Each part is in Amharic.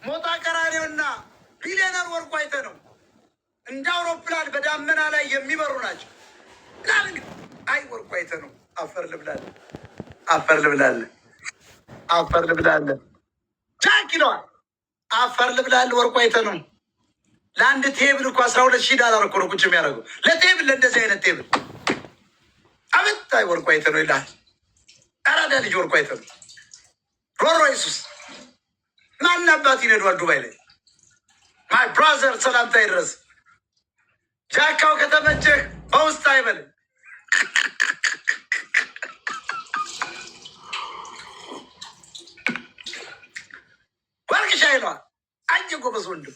ሞጣ ቀራኔውና ቢሊዮነር ወርቁ አይተህ ነው እንደ አውሮፕላን በዳመና ላይ የሚበሩ ናቸው። ላልግ አይ ወርቁ አይተህ ነው። አፈር ልብላለ አፈር ልብላለ አፈር ልብላለ ጃክ ይለዋል። አፈር ልብላለ ወርቁ አይተህ ነው። ለአንድ ቴብል እኮ $12,000 እኮ ነው ቁጭ የሚያደርገው ለቴብል፣ ለእንደዚህ አይነት ቴብል። አቤት አይ ወርቁ አይተህ ነው ይላል። አራዳ ልጅ ወርቁ አይተህ ነው። ሮሮ ኢየሱስ ማን አባት ይነዷል ዱባይ ላይ? ማይ ብራዘር ሰላምታ ይድረስ። ጃካው ከተመቸህ በውስጥ አይበልም። ወርቅሻ ይለዋል። አንጀ ጎበዝ ወንድም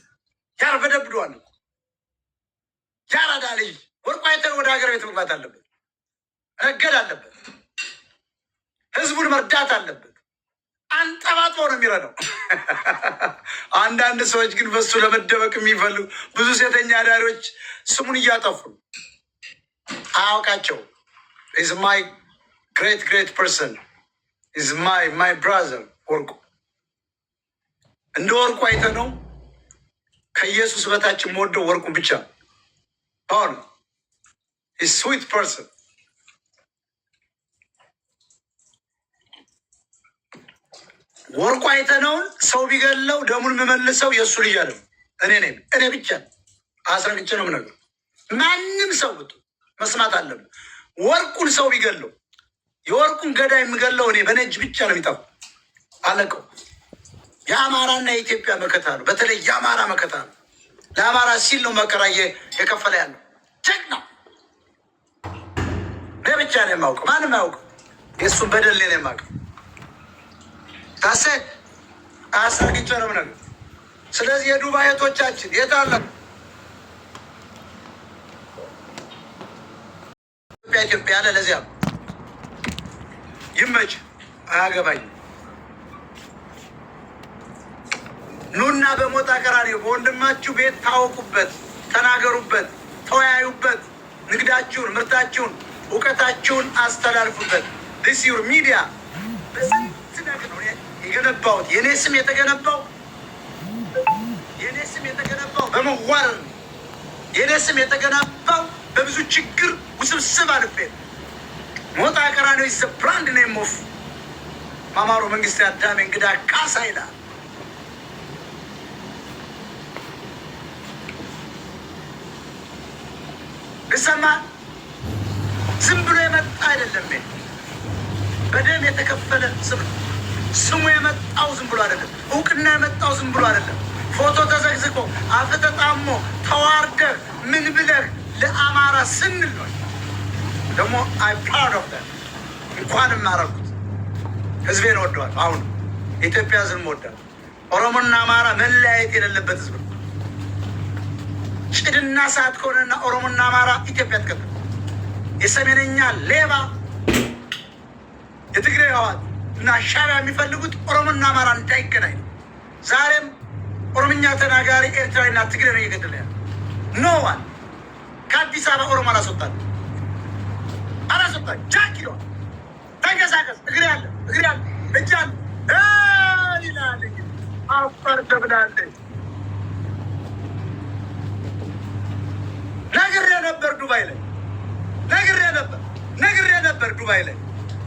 ያርበደብደዋል። ያራዳ ልጅ ወርቁ አይተህ ወደ ሀገር ቤት መግባት አለበት፣ ረገድ አለበት፣ ህዝቡን መርዳት አለበት። አንጠባጥቦ ነው የሚረዳው። አንዳንድ ሰዎች ግን በሱ ለመደበቅ የሚፈልጉ ብዙ ሴተኛ አዳሪዎች ስሙን እያጠፉ አያውቃቸው። ኢዝ ማይ ግሬት ፐርሰን ኢዝ ማይ ብራዘር ወርቁ። እንደ ወርቁ አይተህ ነው ከኢየሱስ በታች የምወደው ወርቁ ብቻ። አሁን ኢዝ ስዊት ፐርሰን። ወርቁ አይተህ ነው ሰው ቢገለው ደሙን የምመልሰው የእሱ ልጅ አለ እኔ ነኝ። እኔ ብቻ አስረግጬ ነው የምነግርህ። ማንም ሰው ብቱ መስማት አለብህ። ወርቁን ሰው ቢገለው የወርቁን ገዳይ የምገለው እኔ በነጅ ብቻ ነው የሚጠፋው። አለቀው። የአማራና የኢትዮጵያ መከታ ነው። በተለይ የአማራ መከታ ነው። ለአማራ ሲል ነው መከራ የከፈለ ያለው ጀግና። እኔ ብቻ ነው የማውቀው፣ ማንም አያውቅም። የእሱን በደል ነው የማውቀው። ታሰ አስረግጬ ነው የምነግርህ። ስለዚህ የዱባይ እህቶቻችን የት አለ? ኢትዮጵያ ያለ ለዚያ ይመች አያገባኝም። ኑና በሞጣ ቀራኔው በወንድማችሁ ቤት ታወቁበት፣ ተናገሩበት፣ ተወያዩበት። ንግዳችሁን፣ ምርታችሁን፣ እውቀታችሁን አስተላልፉበት። ዲስ ዩር ሚዲያ በስንት ነገር ነው የገነባሁት። የኔ ስም የተገነባው በመዋረድ ነው። የኔ ስም የተገነባው በብዙ ችግር ውስብስብ አልፌ ሞጣ ቀራኔው ኢዝ ብራንድ ኔም ኦፍ ማማሮ መንግስት አዳሜ እንግዳ ካሳ ይላል። ብሰማ ዝም ብሎ የመጣ አይደለም። በደም የተከፈለ ስም ስሙ የመጣው ዝም ብሎ አይደለም። እውቅና የመጣው ዝም ብሎ አይደለም። ፎቶ ተዘግዝቆ አፍ ተጣሞ ተዋርደህ ምን ብለህ ለአማራ ስንል ነው። ደግሞ አይ ፕራውድ ኦፍ ዳት። እንኳንም አደረኩት። ህዝቤን ወደዋል። አሁን ኢትዮጵያ ህዝብ ወዳል። ኦሮሞና አማራ መለያየት የሌለበት ህዝብ ነው። ጭድና ሰዓት ከሆነና ኦሮሞና አማራ ኢትዮጵያ ትቀጥል። የሰሜነኛ ሌባ የትግራይ ህወሓት እና ሻዕቢያ የሚፈልጉት ኦሮሞና አማራ እንዳይገናኝ ነው። ዛሬም ኦሮምኛ ተናጋሪ ኤርትራዊና ትግሬ ነው እየገደለ ያለ። ኖዋን ከአዲስ አበባ ኦሮሞ አላስወጣል። ጃክ ይለዋል። ተንቀሳቀስ፣ እግሬ አለ እጅ አለ ይላል። አፈር ተብላለ። ነግሬ ነበር ዱባይ ላይ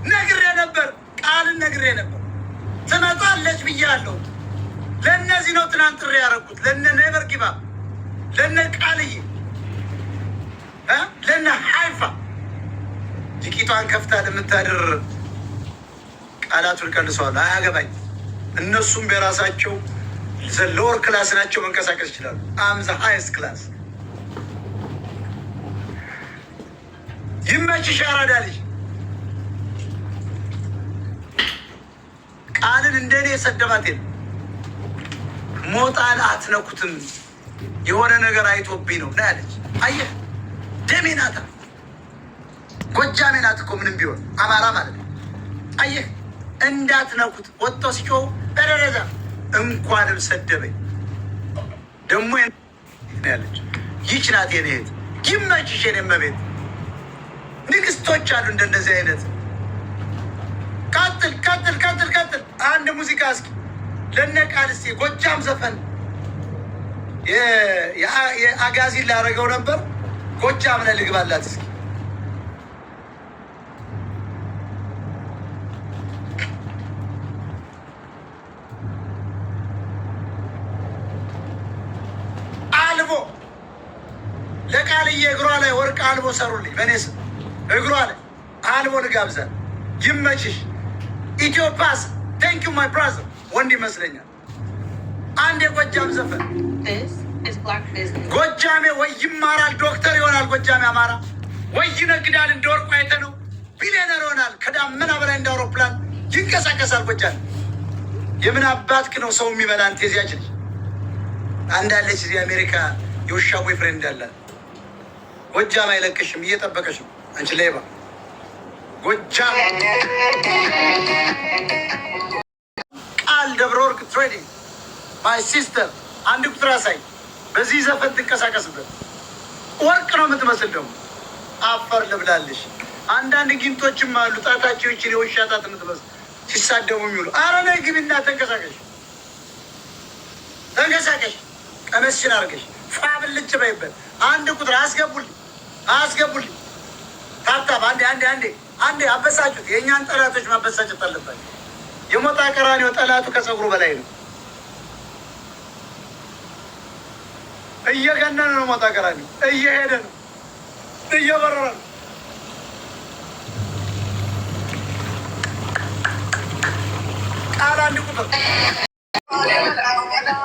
ነግሬ ነበር ቃልን ነግሬ ነበር። ትመጣለች ብያለሁ። ለእነዚህ ነው ትናንት ጥሪ ያደረኩት። ለነ ኔቨር ጊቭ አፕ፣ ለነ ቃልዬ፣ ለነ ሀይፋ ቲኪቷን ከፍታ ለምታድር ቃላቱን ቀንሰዋል። አያገባኝ። እነሱም በራሳቸው ሎወር ክላስ ናቸው፣ መንቀሳቀስ ይችላሉ። አም ዘ ሃይስት ክላስ። ይመችሽ አራዳ ልጅ። ቃልን እንደኔ የሰደባት የለም። ሞጣን አትነኩትም፣ የሆነ ነገር አይቶብኝ ነው ያለች። አየህ፣ ደሜ ናታ፣ ጎጃሜ ናት እኮ ምንም ቢሆን አማራ ማለት ነው። አየህ፣ እንዳትነኩት ወጥቶ ሲጮህ በደረጃ እንኳንም ሰደበኝ። ደግሞ ያለች ይች ናት የኔ እህት። ይመችሽ የኔ እመቤት። ንግስቶች አሉ እንደነዚህ አይነት። ቀጥል። አንድ ሙዚቃ እስኪ ለነቃል እስቲ ጎጃም ዘፈን የአጋዚ ላደረገው ነበር። ጎጃም ላይ ልግባላት እስኪ አልቦ ለቃልዬ እግሯ ላይ ወርቅ አልቦ ሰሩልኝ በእኔ ስም እግሯ ላይ አልቦ ልጋብዛል። ይመችሽ ኢትዮፓስ ቴንክ ዩ ማይ ብራዘር ወንድ ይመስለኛል። አንድ የጎጃም ዘፈን ጎጃሜ ወይ ይማራል ዶክተር ይሆናል። ጎጃሜ አማራ ወይ ይነግዳል እንደ ወርቁ አይተ ነው ቢሊዮነር ይሆናል። ከዳመና በላይ እንደ አውሮፕላን ይንቀሳቀሳል። ጎጃሜ የምን አባትክ ነው ሰው የሚበላ አንተ የዚያች ልጅ አንዳለች እዚህ አሜሪካ የውሻ ቦይ ፍሬንድ እንዳላት ጎጃም አይለቅሽም፣ እየጠበቀሽ ነው አንቺ ሌባ ጎጃም። ቃል ደብረ ወርቅ ትሬዲንግ ማይ ሲስተር አንድ ቁጥር አሳይ። በዚህ ዘፈን ትንቀሳቀስበት ወርቅ ነው የምትመስል ደግሞ አፈር ልብላለሽ። አንዳንድ ጊንቶችም አሉ ጣታቸው ይችል የውሻ ጣት የምትመስል ሲሳደቡ የሚውሉ። አረ ነይ ግቢና ተንቀሳቀሽ ተንቀሳቀሽ፣ ቀመስሽን አድርገሽ ፋብልጭ በይበት። አንድ ቁጥር አስገቡልኝ አስገቡልኝ። ታብታብ አንዴ አበሳጩት። የእኛን ጠላቶች ማበሳጨት አለባቸው። የሞጣ ቀራኒዮ ጠላቱ ከፀጉሩ በላይ ነው። እየገነነ ነው። ሞጣ ቀራኒዮ እየሄደ ነው፣ እየበረረ ነው። ቃል አንድ ቁጥር